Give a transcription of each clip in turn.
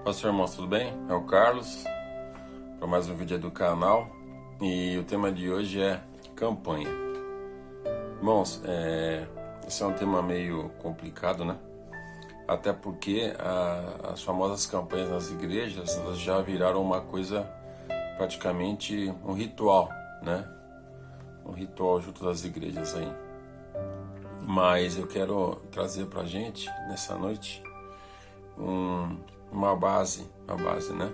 Pastor, irmãos, tudo bem? É o Carlos, para mais um vídeo do canal, e o tema de hoje é campanha. Irmãos, esse é um tema meio complicado, né? Até porque as famosas campanhas nas igrejas, elas já viraram uma coisa, praticamente um ritual, né? Um ritual junto das igrejas aí. Mas eu quero trazer pra gente, nessa noite, uma base, né,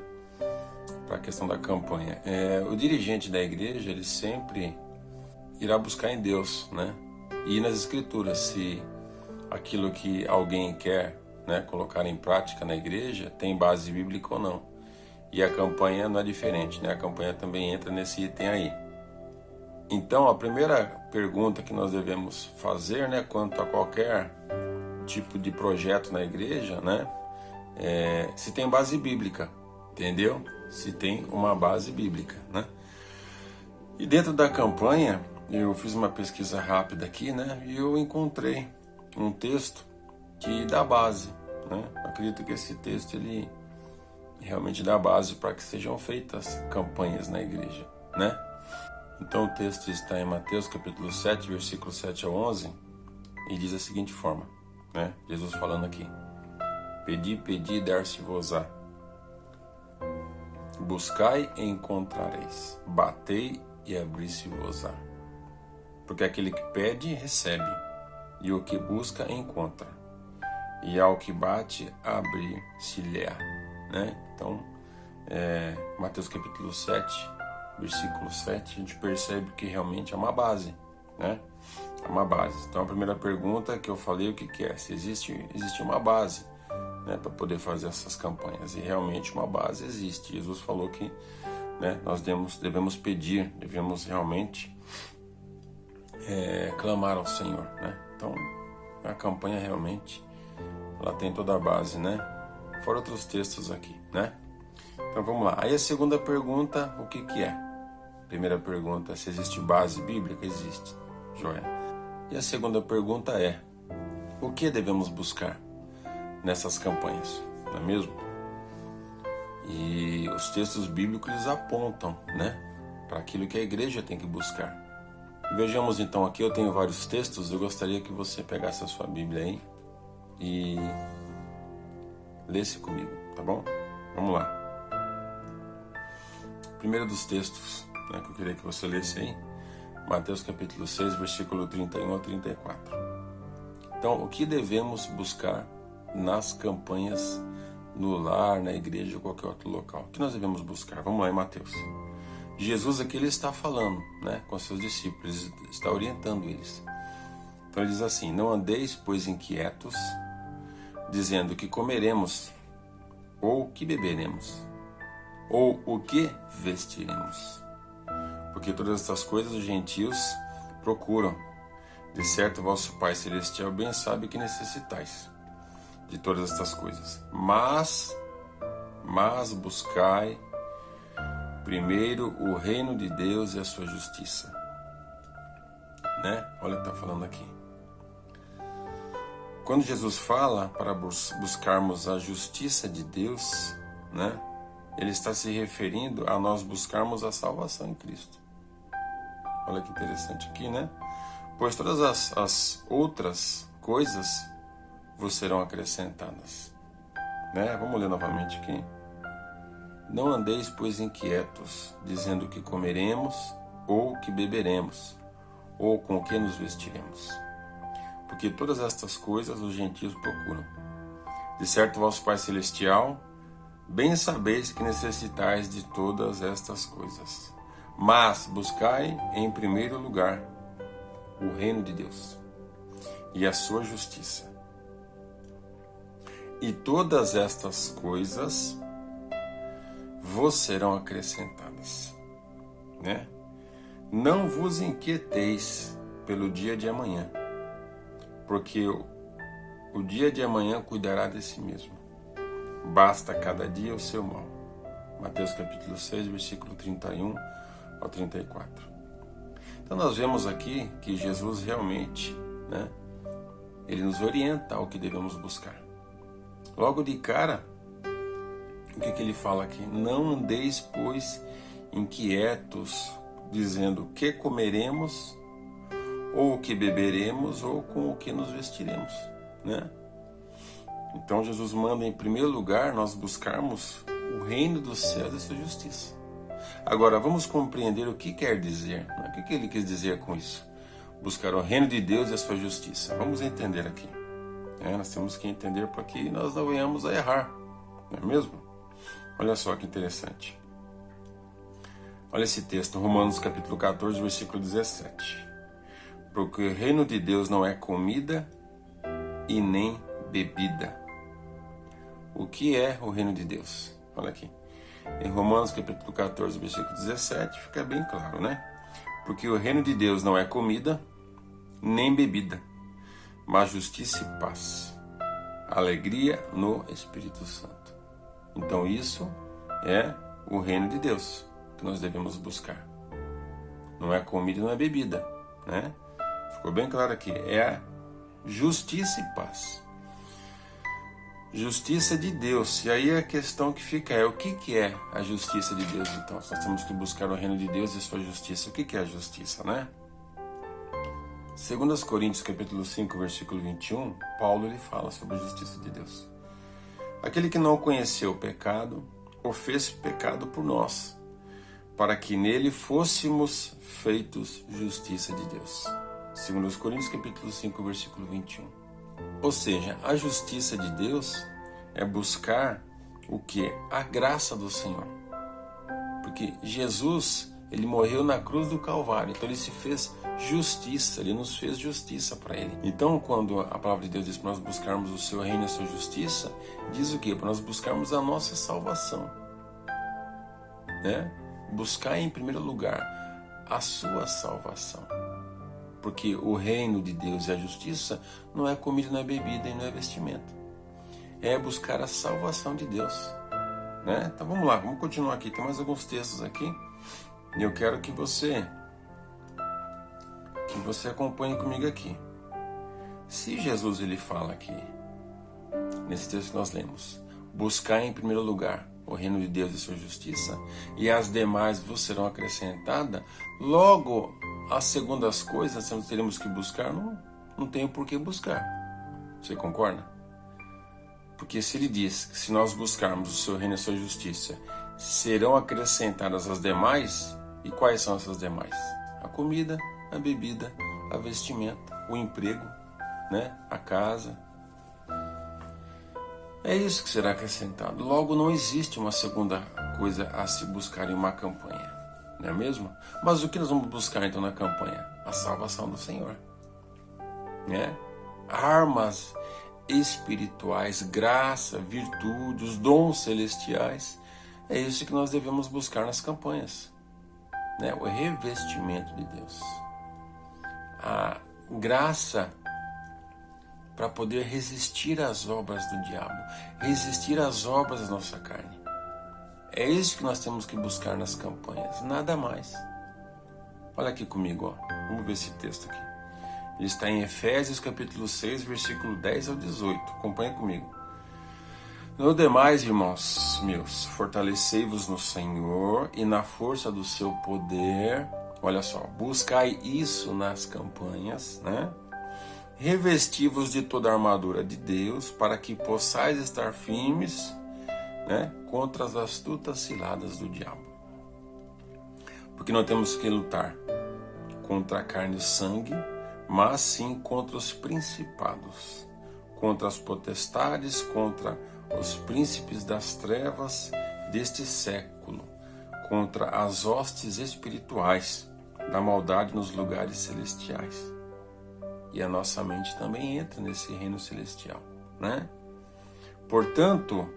para a questão da campanha. O dirigente da igreja, ele sempre irá buscar em Deus, né, e nas escrituras, se aquilo que alguém quer, né, colocar em prática na igreja tem base bíblica ou não. E a campanha não é diferente, né, a campanha também entra nesse item aí. Então, a primeira pergunta que nós devemos fazer, né, quanto a qualquer tipo de projeto na igreja, né, se tem base bíblica, entendeu? Se tem uma base bíblica, né? E dentro da campanha, eu fiz uma pesquisa rápida aqui, né? E eu encontrei um texto que dá base, né? Eu acredito que esse texto, ele realmente dá base para que sejam feitas campanhas na igreja, né? Então o texto está em Mateus capítulo 7, versículo 7 a 11, e diz da seguinte forma, né? Jesus falando aqui: Pedi, pedi, dar-se-vos-á. Buscai e encontrareis. Batei e abrir-se-vos-á. Porque aquele que pede, recebe. E o que busca, encontra. E ao que bate, abrir-se-lhe-á. Né? Então, Mateus capítulo 7, versículo 7, a gente percebe que realmente é uma base, né? É uma base. Então, a primeira pergunta que eu falei, o que é? Se existe uma base, né, para poder fazer essas campanhas, e realmente uma base existe. Jesus falou que, né, nós devemos pedir, devemos realmente clamar ao Senhor, né? Então a campanha realmente ela tem toda a base, né? Fora outros textos aqui, né? Então vamos lá. Aí a segunda pergunta, o que é? Primeira pergunta, se existe base bíblica? Existe, joia. E a segunda pergunta é: o que devemos buscar nessas campanhas, não é mesmo? E os textos bíblicos eles apontam, né, para aquilo que a igreja tem que buscar. Vejamos então aqui, eu tenho vários textos, eu gostaria que você pegasse a sua Bíblia aí e lesse comigo, tá bom? Vamos lá. Primeiro dos textos, né, que eu queria que você lesse aí, Mateus capítulo 6, versículo 31 a 34. Então, o que devemos buscar nas campanhas, no lar, na igreja ou qualquer outro local? O que nós devemos buscar? Vamos lá em Mateus. Jesus aqui ele está falando, né, com seus discípulos, está orientando eles. Então ele diz assim: não andeis, pois, inquietos, dizendo que comeremos, ou que beberemos, ou o que vestiremos. Porque todas estas coisas os gentios procuram. De certo, vosso Pai Celestial bem sabe que necessitais de todas estas coisas. Mas buscai primeiro o reino de Deus e a sua justiça. Né? Olha o que está falando aqui. Quando Jesus fala para buscarmos a justiça de Deus, né, ele está se referindo a nós buscarmos a salvação em Cristo. Olha que interessante aqui, né? Pois todas as outras coisas vos serão acrescentadas. Né? Vamos ler novamente aqui. Não andeis, pois, inquietos, dizendo que comeremos, ou que beberemos, ou com o que nos vestiremos. Porque todas estas coisas os gentios procuram. De certo, vosso Pai Celestial, bem sabeis que necessitais de todas estas coisas. Mas buscai em primeiro lugar o reino de Deus e a sua justiça. E todas estas coisas vos serão acrescentadas, né? Não vos inquieteis pelo dia de amanhã, porque o dia de amanhã cuidará de si mesmo. Basta cada dia o seu mal. Mateus capítulo 6, versículo 31 ao 34. Então nós vemos aqui que Jesus realmente, né, ele nos orienta ao que devemos buscar. Logo de cara, o que ele fala aqui? Não andeis, pois, inquietos, dizendo o que comeremos, ou o que beberemos, ou com o que nos vestiremos, né? Então Jesus manda, em primeiro lugar, nós buscarmos o reino dos céus e sua justiça. Agora, vamos compreender o que quer dizer, né? O que ele quis dizer com isso? Buscar o reino de Deus e a sua justiça. Vamos entender aqui. Nós temos que entender para que nós não venhamos a errar, não é mesmo? Olha só que interessante. Olha esse texto, Romanos capítulo 14, versículo 17. Porque o reino de Deus não é comida e nem bebida. O que é o reino de Deus? Olha aqui. Em Romanos capítulo 14, versículo 17, fica bem claro, né? Porque o reino de Deus não é comida nem bebida, mas justiça e paz, alegria no Espírito Santo. Então isso é o reino de Deus que nós devemos buscar. Não é comida, não é bebida, né? Ficou bem claro aqui. É justiça e paz. Justiça de Deus. E aí a questão que fica é: o que é a justiça de Deus? Então, nós temos que buscar o reino de Deus e a sua justiça. O que é a justiça, né? 2 Coríntios capítulo 5, versículo 21, Paulo ele fala sobre a justiça de Deus. Aquele que não conheceu o pecado, o fez pecado por nós, para que nele fôssemos feitos justiça de Deus. 2 Coríntios capítulo 5, versículo 21. Ou seja, a justiça de Deus é buscar o que? A graça do Senhor. Porque Jesus, ele morreu na cruz do Calvário, então ele se fez justiça, ele nos fez justiça para ele. Então, quando a palavra de Deus diz para nós buscarmos o seu reino e a sua justiça, diz o quê? Para nós buscarmos a nossa salvação, né? Buscar em primeiro lugar a sua salvação. Porque o reino de Deus e a justiça não é comida, não é bebida e não é vestimento. É buscar a salvação de Deus, né? Então vamos lá, vamos continuar aqui. Tem mais alguns textos aqui e eu quero que você acompanhe comigo aqui. Se Jesus ele fala aqui, nesse texto que nós lemos, buscar em primeiro lugar o reino de Deus e sua justiça, e as demais vos serão acrescentadas, logo as segundas coisas nós teremos que buscar, não tem por que buscar. Você concorda? Porque se ele diz que se nós buscarmos o seu reino e a sua justiça, serão acrescentadas as demais, e quais são essas demais? A comida, a bebida, a vestimenta, o emprego, né? A casa. É isso que será acrescentado. Logo, não existe uma segunda coisa a se buscar em uma campanha, não é mesmo? Mas o que nós vamos buscar então na campanha? A salvação do Senhor, né? Armas espirituais, graça, virtude, os dons celestiais. É isso que nós devemos buscar nas campanhas, né? O revestimento de Deus, a graça para poder resistir às obras do diabo, resistir às obras da nossa carne. É isso que nós temos que buscar nas campanhas, nada mais. Olha aqui comigo, ó. Vamos ver esse texto aqui. Ele está em Efésios capítulo 6, versículo 10 ao 18. Acompanha comigo. No demais, irmãos meus, fortalecei-vos no Senhor e na força do seu poder. Olha só, buscai isso nas campanhas, né? Revesti-vos de toda a armadura de Deus, para que possais estar firmes, né, contra as astutas ciladas do diabo. Porque não temos que lutar contra a carne e o sangue, mas sim contra os principados, contra as potestades, contra os príncipes das trevas deste século, contra as hostes espirituais da maldade nos lugares celestiais. E a nossa mente também entra nesse reino celestial, né? Portanto,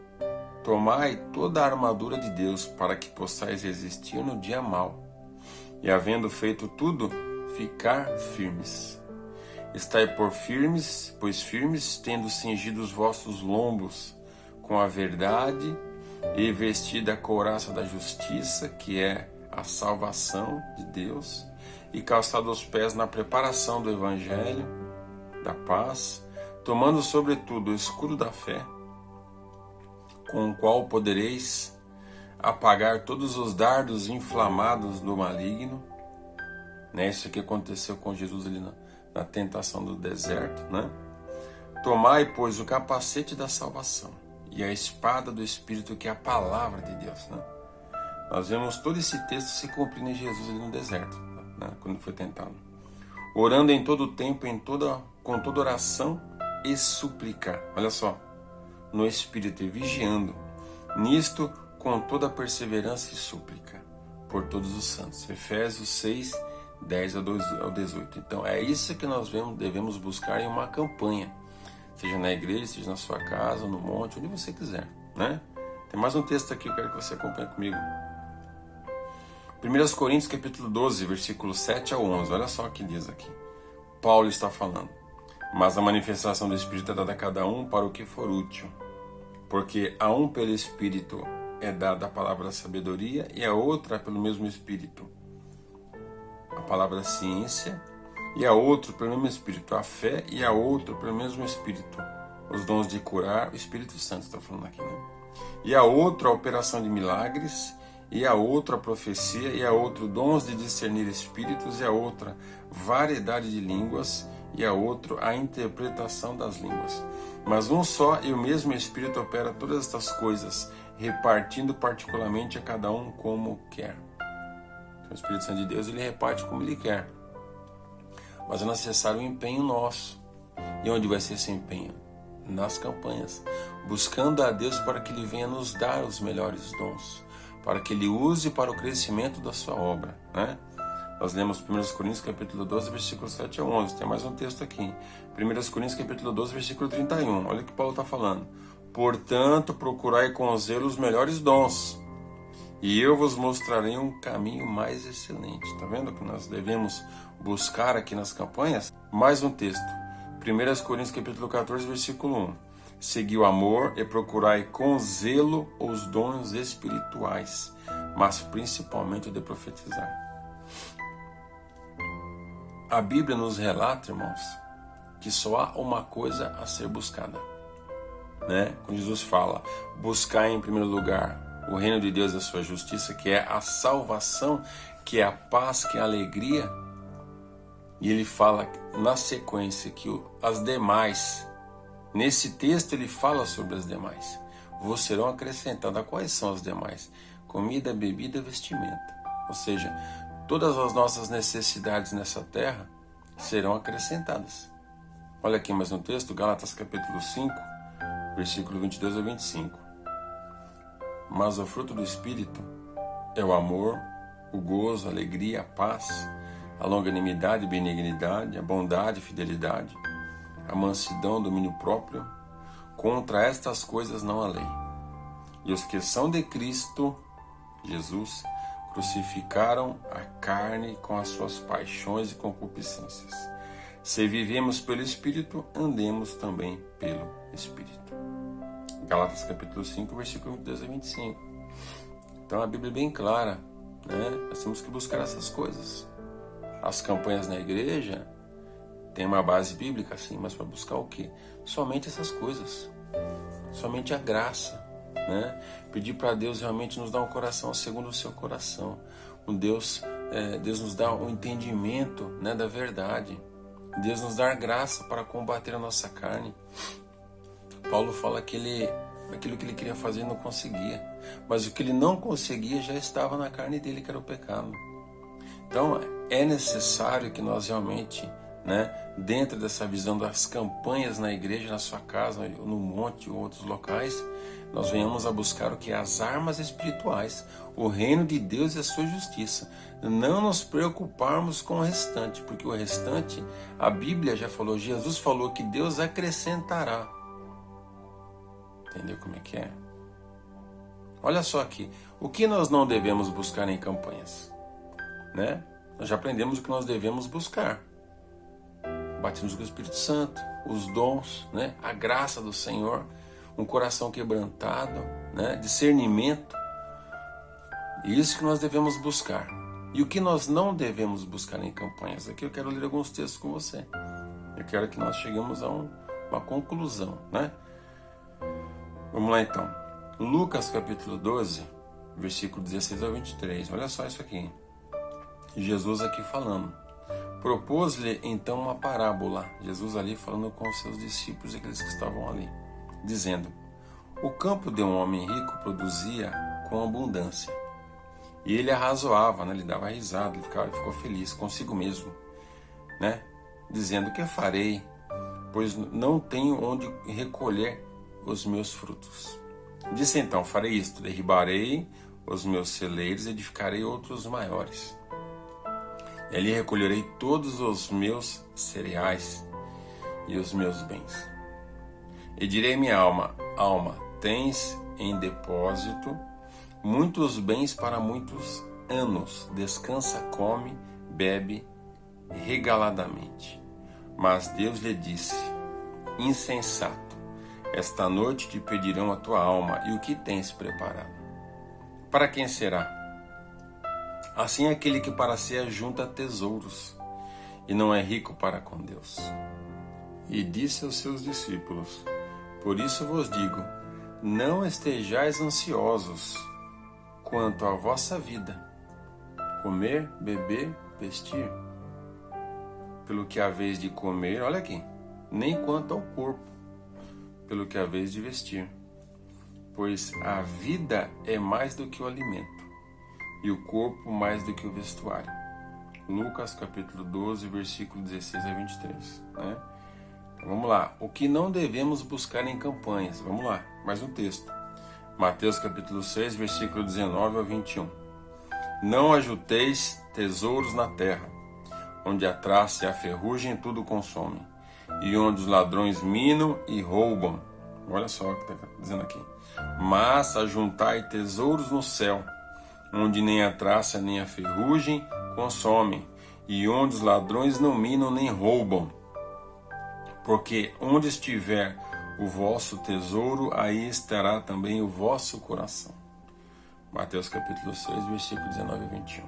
tomai toda a armadura de Deus para que possais resistir no dia mau, e havendo feito tudo, ficar firmes. Estai pois firmes, tendo cingido os vossos lombos com a verdade, e vestida a couraça da justiça, que é a salvação de Deus, e calçado os pés na preparação do Evangelho da paz, tomando sobretudo o escudo da fé, com o qual podereis apagar todos os dardos inflamados do maligno. Né? Isso aqui aconteceu com Jesus ali na tentação do deserto. Né? Tomai, pois, o capacete da salvação e a espada do Espírito, que é a palavra de Deus. Né? Nós vemos todo esse texto se cumprindo em Jesus ali no deserto, né? Quando foi tentado. Orando em todo o tempo, com toda oração e súplica. Olha só. No Espírito e vigiando. Nisto, com toda perseverança e súplica. Por todos os santos. Efésios 6, 10 ao 18. Então, é isso que nós devemos buscar em uma campanha. Seja na igreja, seja na sua casa, no monte, onde você quiser. Né? Tem mais um texto aqui, eu quero que você acompanhe comigo. 1 Coríntios capítulo 12, versículos 7 ao 11. Olha só o que diz aqui. Paulo está falando. Mas a manifestação do Espírito é dada a cada um para o que for útil. Porque a um pelo Espírito é dada a palavra da sabedoria e a outra pelo mesmo Espírito a palavra da ciência, e a outro pelo mesmo Espírito a fé, e a outro pelo mesmo Espírito os dons de curar, o Espírito Santo está falando aqui, né? E a outro a operação de milagres, e a outra a profecia, e a outro dons de discernir espíritos, e a outra variedade de línguas, e a outro a interpretação das línguas. Mas um só e o mesmo Espírito opera todas estas coisas, repartindo particularmente a cada um como quer. Então, o Espírito Santo de Deus, ele reparte como ele quer. Mas é necessário um empenho nosso. E onde vai ser esse empenho? Nas campanhas. Buscando a Deus para que ele venha nos dar os melhores dons. Para que ele use para o crescimento da sua obra, né? Nós lemos 1 Coríntios capítulo 12, versículos 7 a 11. Tem mais um texto aqui. 1 Coríntios capítulo 12, versículo 31. Olha o que Paulo está falando. Portanto, procurai com zelo os melhores dons, e eu vos mostrarei um caminho mais excelente. Está vendo que nós devemos buscar aqui nas campanhas? Mais um texto. 1 Coríntios capítulo 14, versículo 1. Segui o amor e procurai com zelo os dons espirituais, mas principalmente o de profetizar. A Bíblia nos relata, irmãos, que só há uma coisa a ser buscada, né? Quando Jesus fala, buscar em primeiro lugar o reino de Deus e a sua justiça, que é a salvação, que é a paz, que é a alegria, e ele fala na sequência que as demais, nesse texto ele fala sobre as demais, vos serão acrescentadas. Quais são as demais? Comida, bebida, vestimenta. Ou seja, todas as nossas necessidades nessa terra serão acrescentadas. Olha aqui mais um texto, Gálatas capítulo 5, versículo 22 a 25. Mas o fruto do Espírito é o amor, o gozo, a alegria, a paz, a longanimidade, a benignidade, a bondade, a fidelidade, a mansidão, o domínio próprio. Contra estas coisas não há lei. E os que são de Cristo Jesus crucificaram a carne com as suas paixões e concupiscências. Se vivemos pelo Espírito, andemos também pelo Espírito. Gálatas capítulo 5, versículo 22 a 25. Então a Bíblia é bem clara, né? Nós temos que buscar essas coisas. As campanhas na igreja tem uma base bíblica, sim, mas para buscar o quê? Somente essas coisas. Somente a graça, né? Pedir para Deus realmente nos dar um coração segundo o seu coração. Deus nos dá um entendimento, né, da verdade. Deus nos dá graça para combater a nossa carne. Paulo fala que aquilo que ele queria fazer não conseguia, mas o que ele não conseguia já estava na carne dele, que era o pecado. Então é necessário que nós realmente, né, dentro dessa visão das campanhas na igreja, na sua casa, no monte ou outros locais, nós venhamos a buscar o que? As armas espirituais, o reino de Deus e a sua justiça. Não nos preocuparmos com o restante, porque o restante, a Bíblia já falou, Jesus falou que Deus acrescentará. Entendeu como é que é? Olha só aqui, o que nós não devemos buscar em campanhas, né? Nós já aprendemos o que nós devemos buscar. Batismo com o Espírito Santo, os dons, né? A graça do Senhor, um coração quebrantado, né? Discernimento. Isso que nós devemos buscar. E o que nós não devemos buscar em campanhas? Aqui eu quero ler alguns textos com você. Eu quero que nós cheguemos a uma conclusão, né? Vamos lá então. Lucas capítulo 12, versículo 16 ao 23. Olha só isso aqui. Jesus aqui falando. Propôs-lhe então uma parábola. Jesus ali falando com os seus discípulos e aqueles que estavam ali, dizendo: o campo de um homem rico produzia com abundância. E ele arrazoava, né? Ele dava risada, ele ficou feliz consigo mesmo, né? Dizendo: que farei, pois não tenho onde recolher os meus frutos. Disse então: farei isto, derribarei os meus celeiros e edificarei outros maiores. E ali recolherei todos os meus cereais e os meus bens. E direi à minha alma: alma, tens em depósito muitos bens para muitos anos. Descansa, come, bebe regaladamente. Mas Deus lhe disse: insensato, esta noite te pedirão a tua alma, e o que tens preparado? Para quem será? Assim é aquele que para si ajunta tesouros, e não é rico para com Deus. E disse aos seus discípulos: por isso vos digo, não estejais ansiosos quanto à vossa vida, comer, beber, vestir. Pelo que haveis de comer, olha aqui, nem quanto ao corpo, pelo que haveis de vestir. Pois a vida é mais do que o alimento, e o corpo mais do que o vestuário. Lucas capítulo 12, versículo 16 a 23. Né? Então, vamos lá. O que não devemos buscar em campanhas. Vamos lá, mais um texto. Mateus capítulo 6, versículo 19 a 21. Não ajunteis tesouros na terra, onde a traça e a ferrugem tudo consomem, e onde os ladrões minam e roubam. Olha só o que está dizendo aqui. Mas ajuntai tesouros no céu, onde nem a traça nem a ferrugem consomem, e onde os ladrões não minam nem roubam. Porque onde estiver o vosso tesouro, aí estará também o vosso coração. Mateus capítulo 6, versículo 19 a 21.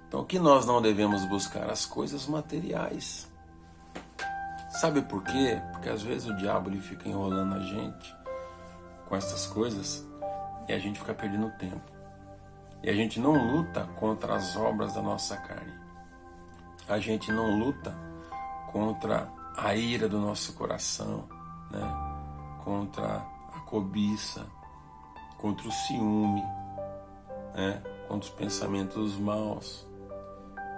Então, o que nós não devemos buscar? As coisas materiais. Sabe por quê? Porque às vezes o diabo ele fica enrolando a gente com essas coisas e a gente fica perdendo tempo. E a gente não luta contra as obras da nossa carne. A gente não luta contra a ira do nosso coração, né? Contra a cobiça, contra o ciúme, né? Contra os pensamentos maus.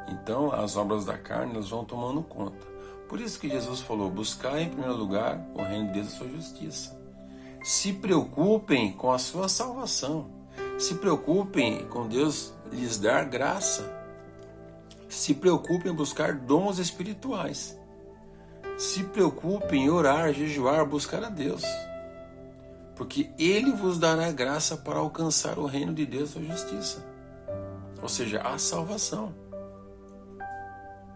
Então as obras da carne elas vão tomando conta. Por isso que Jesus falou: buscar em primeiro lugar o reino de Deus e a sua justiça. Se preocupem com a sua salvação. Se preocupem com Deus lhes dar graça. Se preocupem em buscar dons espirituais. Se preocupem em orar, jejuar, buscar a Deus. Porque Ele vos dará graça para alcançar o reino de Deus e a justiça. Ou seja, a salvação.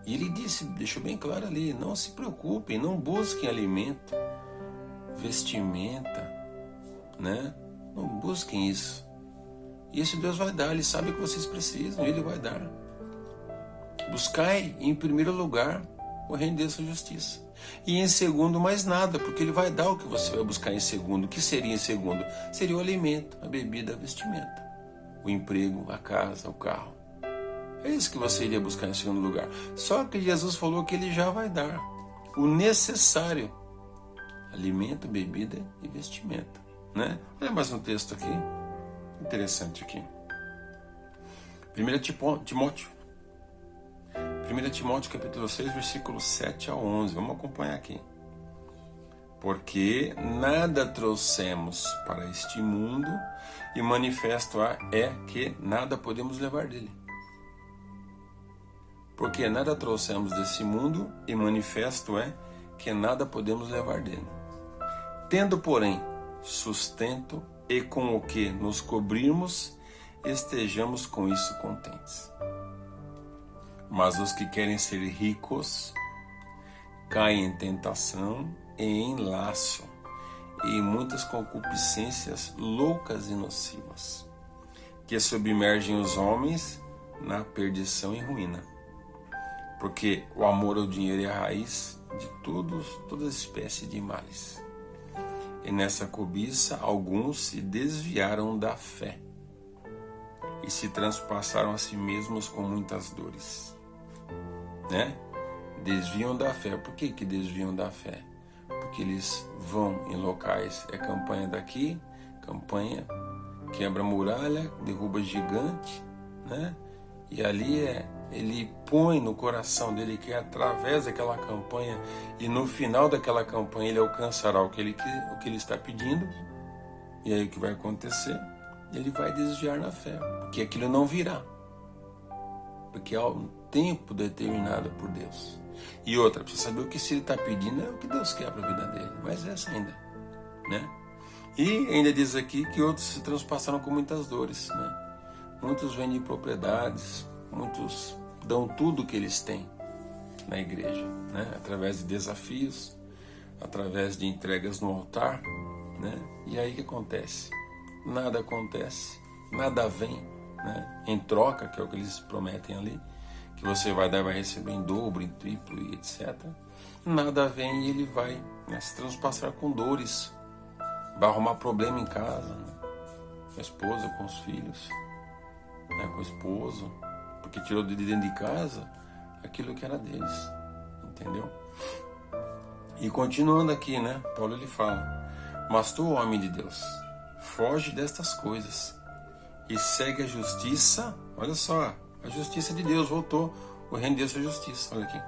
E Ele disse, deixou bem claro ali, não se preocupem, não busquem alimento, vestimenta, né? Não busquem isso. Isso Deus vai dar, Ele sabe que vocês precisam, Ele vai dar. Buscai em primeiro lugar o reino de Deus e a justiça. E em segundo mais nada, porque Ele vai dar o que você vai buscar em segundo. O que seria em segundo? Seria o alimento, a bebida, a vestimenta, o emprego, a casa, o carro. É isso que você iria buscar em segundo lugar. Só que Jesus falou que Ele já vai dar o necessário: alimento, bebida e vestimenta, né? Olha mais um texto aqui, interessante aqui. 1 Timóteo. 1 Timóteo capítulo 6, versículo 7 a 11. Vamos acompanhar aqui. Porque nada trouxemos para este mundo, e manifesto é que nada podemos levar dele. Porque nada trouxemos desse mundo, e manifesto é que nada podemos levar dele. Tendo, porém, sustento e com o que nos cobrirmos, estejamos com isso contentes. Mas os que querem ser ricos caem em tentação e em laço, e em muitas concupiscências loucas e nocivas, que submergem os homens na perdição e ruína. Porque o amor ao dinheiro é a raiz de toda espécie de males. E nessa cobiça alguns se desviaram da fé e se transpassaram a si mesmos com muitas dores. Né? Desviam da fé. Por que desviam da fé? Porque eles vão em locais, é campanha daqui, campanha, quebra muralha, derruba gigante, né? E ali ele põe no coração dele que através daquela campanha e no final daquela campanha ele alcançará o que ele está pedindo. E aí o que vai acontecer? Ele vai desviar na fé, porque aquilo não virá. Porque há um tempo determinado por Deus. E outra, precisa saber o que se ele está pedindo é o que Deus quer para a vida dele. Mas essa ainda, né? E ainda diz aqui que outros se transpassaram com muitas dores, né? Muitos vendem propriedades, muitos dão tudo o que eles têm na igreja, né? Através de desafios, através de entregas no altar, né? E aí o que acontece? Nada acontece, nada vem, né? Em troca, que é o que eles prometem ali, que você vai dar, vai receber em dobro, em triplo e etc. Nada vem e ele vai, né, se transpassar com dores, vai arrumar problema em casa, né? Com a esposa, com os filhos, né? Com o esposo, porque tirou de dentro de casa aquilo que era deles, entendeu? E continuando aqui, né? Paulo ele fala: mas tu, homem de Deus, foge destas coisas e segue a justiça. Olha só, a justiça de Deus voltou. O reino de Deus é a justiça. Olha aqui.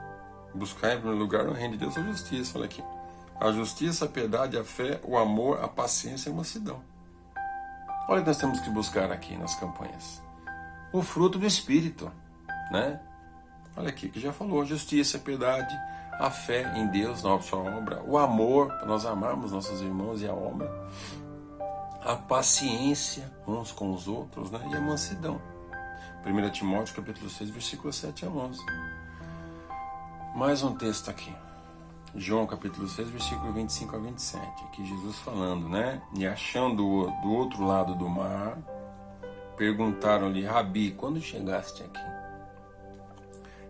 Buscar em primeiro lugar o reino de Deus é a justiça. Olha aqui. A justiça, a piedade, a fé, o amor, a paciência e a mansidão. Olha o que nós temos que buscar aqui nas campanhas. O fruto do Espírito, né? Olha aqui, que já falou. Justiça, piedade, a fé em Deus, na sua obra. O amor, para nós amarmos nossos irmãos e a obra. A paciência uns com os outros, né? E a mansidão. 1 Timóteo capítulo 6, versículo 7 a 11. Mais um texto aqui. João capítulo 6, versículo 25 a 27. Aqui Jesus falando, né? E achando-o do outro lado do mar, perguntaram-lhe: Rabi, quando chegaste aqui?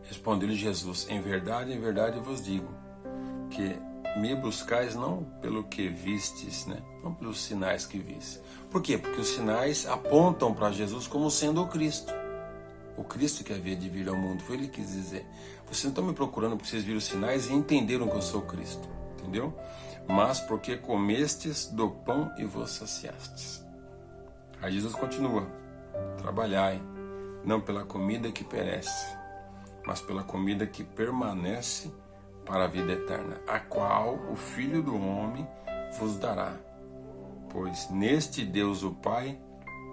Respondeu-lhe Jesus: em verdade vos digo, que me buscais não pelo que vistes, né? Não pelos sinais que vistes. Por quê? Porque os sinais apontam para Jesus como sendo o Cristo. O Cristo que havia de vir ao mundo. Foi ele que quis dizer: vocês não estão me procurando porque vocês viram os sinais e entenderam que eu sou Cristo. Entendeu? Mas porque comestes do pão e vos saciastes. Aí Jesus continua: trabalhai, não pela comida que perece, mas pela comida que permanece para a vida eterna, a qual o Filho do Homem vos dará. Pois neste Deus o Pai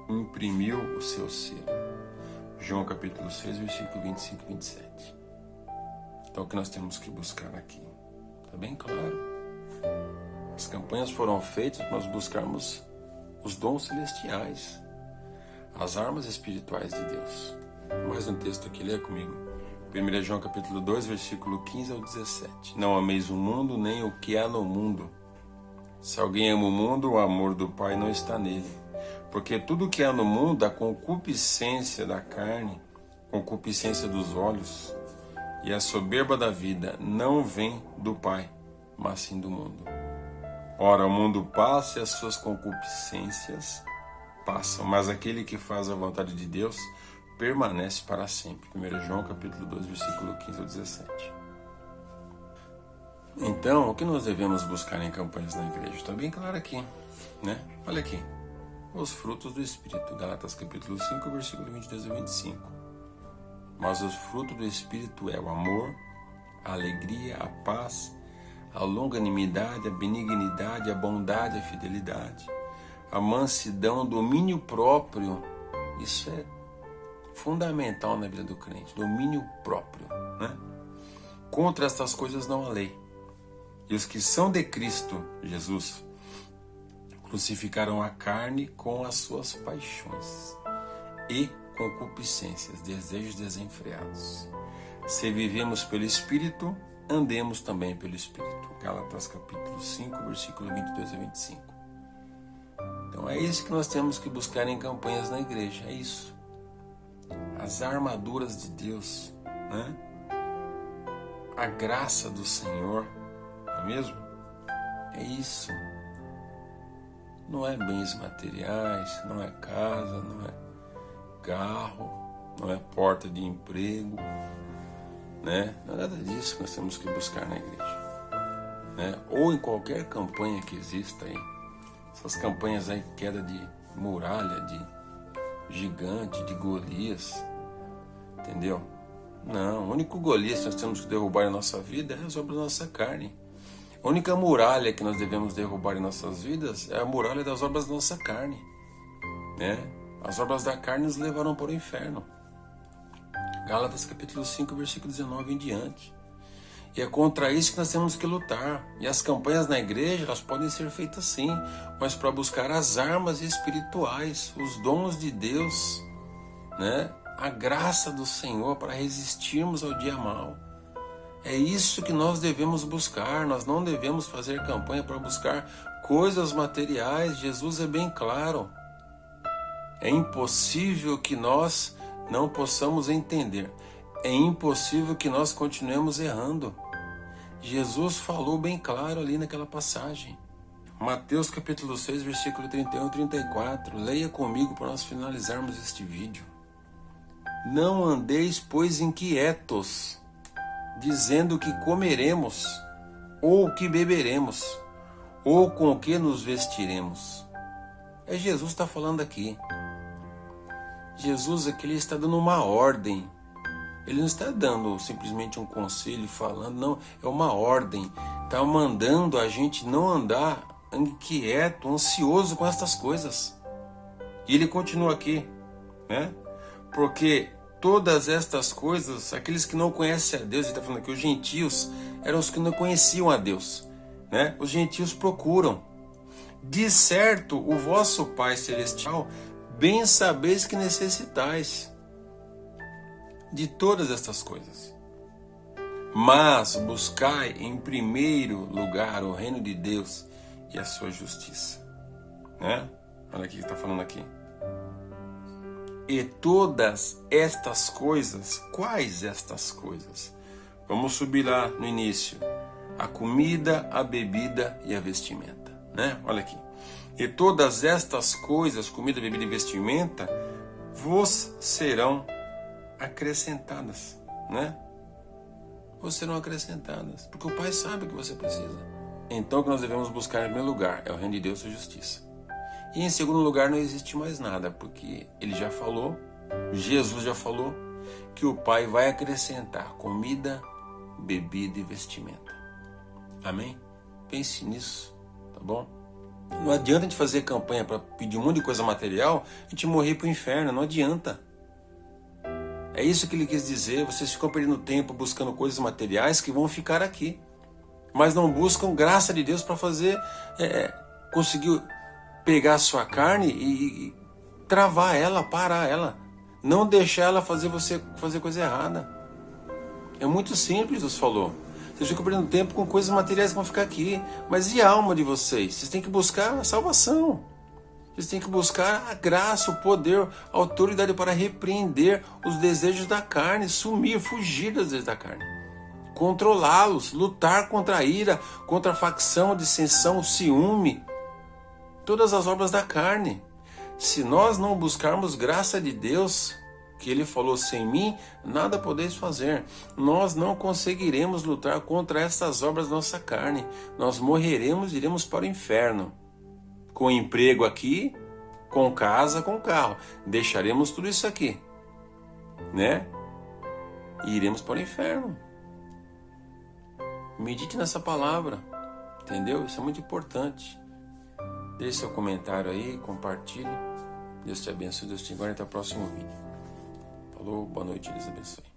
imprimiu o seu selo. João capítulo 6, versículo 25 e 27. Então o que nós temos que buscar aqui? Está bem claro. As campanhas foram feitas para nós buscarmos os dons celestiais, as armas espirituais de Deus. Mais um texto aqui, leia comigo. 1 João capítulo 2, versículo 15 ao 17. Não ameis o mundo, nem o que há no mundo. Se alguém ama o mundo, o amor do Pai não está nele. Porque tudo que há no mundo, a concupiscência da carne, concupiscência dos olhos e a soberba da vida, não vem do Pai, mas sim do mundo. Ora, o mundo passa e as suas concupiscências passam, mas aquele que faz a vontade de Deus permanece para sempre. 1 João capítulo 2, versículo 15 ao 17. Então, o que nós devemos buscar em campanhas na igreja? Está bem claro aqui, né? Olha aqui. Os frutos do Espírito. Gálatas capítulo 5, versículo 22 a 25. Mas os frutos do Espírito é o amor, a alegria, a paz, a longanimidade, a benignidade, a bondade, a fidelidade, a mansidão, o domínio próprio. Isso é fundamental na vida do crente, domínio próprio, né? Contra estas coisas não há lei. E os que são de Cristo Jesus crucificaram a carne com as suas paixões e concupiscências, desejos desenfreados. Se vivemos pelo Espírito, andemos também pelo Espírito. Gálatas capítulo 5, versículo 22 a 25. Então é isso que nós temos que buscar em campanhas na igreja, é isso. As armaduras de Deus, né? a graça do Senhor, não é mesmo? É isso. Não é bens materiais, não é casa, não é carro, não é porta de emprego, né? Não é nada disso que nós temos que buscar na igreja, né? Ou em qualquer campanha que exista aí. Essas campanhas aí, queda de muralha, de gigante, de Golias, entendeu? Não, o único Golias que nós temos que derrubar em nossa vida é as obras da nossa carne. A única muralha que nós devemos derrubar em nossas vidas é a muralha das obras da nossa carne, né? As obras da carne nos levarão para o inferno. Gálatas capítulo 5, versículo 19 em diante. E é contra isso que nós temos que lutar. E as campanhas na igreja, elas podem ser feitas sim, mas para buscar as armas espirituais, os dons de Deus, né? A graça do Senhor para resistirmos ao dia mau. É isso que nós devemos buscar. Nós não devemos fazer campanha para buscar coisas materiais. Jesus é bem claro. É impossível que nós não possamos entender. É impossível que nós continuemos errando. Jesus falou bem claro ali naquela passagem. Mateus capítulo 6, versículo 31 e 34. Leia comigo para nós finalizarmos este vídeo. Não andeis, pois, inquietos, dizendo que comeremos, ou que beberemos, ou com o que nos vestiremos. É Jesus que está falando aqui. Jesus aqui ele está dando uma ordem. Ele não está dando simplesmente um conselho falando, não, é uma ordem. Está mandando a gente não andar inquieto, ansioso com estas coisas. E ele continua aqui, né? Porque todas estas coisas, aqueles que não conhecem a Deus, ele está falando aqui, os gentios eram os que não conheciam a Deus, né? Os gentios procuram. De certo, o vosso Pai Celestial, bem sabeis que necessitais de todas estas coisas. Mas buscai em primeiro lugar o reino de Deus e a sua justiça, né? Olha aqui o que está falando aqui. E todas estas coisas, quais estas coisas? Vamos subir lá no início. A comida, a bebida e a vestimenta, né? Olha aqui. E todas estas coisas, comida, bebida e vestimenta, vos serão acrescentadas, né? Vos serão acrescentadas, porque o Pai sabe o que você precisa. Então o que nós devemos buscar em primeiro lugar é o reino de Deus e a justiça. E em segundo lugar não existe mais nada, porque ele já falou, Jesus já falou, que o Pai vai acrescentar comida, bebida e vestimenta. Amém? Pense nisso, tá bom? Não adianta a gente fazer campanha para pedir um monte de coisa material, a gente morrer para o inferno, não adianta. É isso que ele quis dizer, vocês ficam perdendo tempo buscando coisas materiais que vão ficar aqui, mas não buscam graça de Deus para fazer, conseguir pegar a sua carne e travar ela, parar ela, não deixar ela fazer você fazer coisa errada. É muito simples, Deus falou. Vocês ficam perdendo tempo com coisas materiais que vão ficar aqui, mas e a alma de vocês? Vocês têm que buscar a salvação. Vocês têm que buscar a graça, o poder, a autoridade para repreender os desejos da carne, sumir, fugir dos desejos da carne, controlá-los, lutar contra a ira, contra a facção, a dissensão, o ciúme, todas as obras da carne. Se nós não buscarmos graça de Deus, que ele falou, sem mim, nada podeis fazer. Nós não conseguiremos lutar contra essas obras da nossa carne. Nós morreremos e iremos para o inferno. Com emprego aqui, com casa, com carro. Deixaremos tudo isso aqui, né? E iremos para o inferno. Medite nessa palavra, entendeu? Isso é muito importante. Deixe seu comentário aí, compartilhe. Deus te abençoe, Deus te guarde. Até o próximo vídeo. Falou, boa noite, Deus abençoe.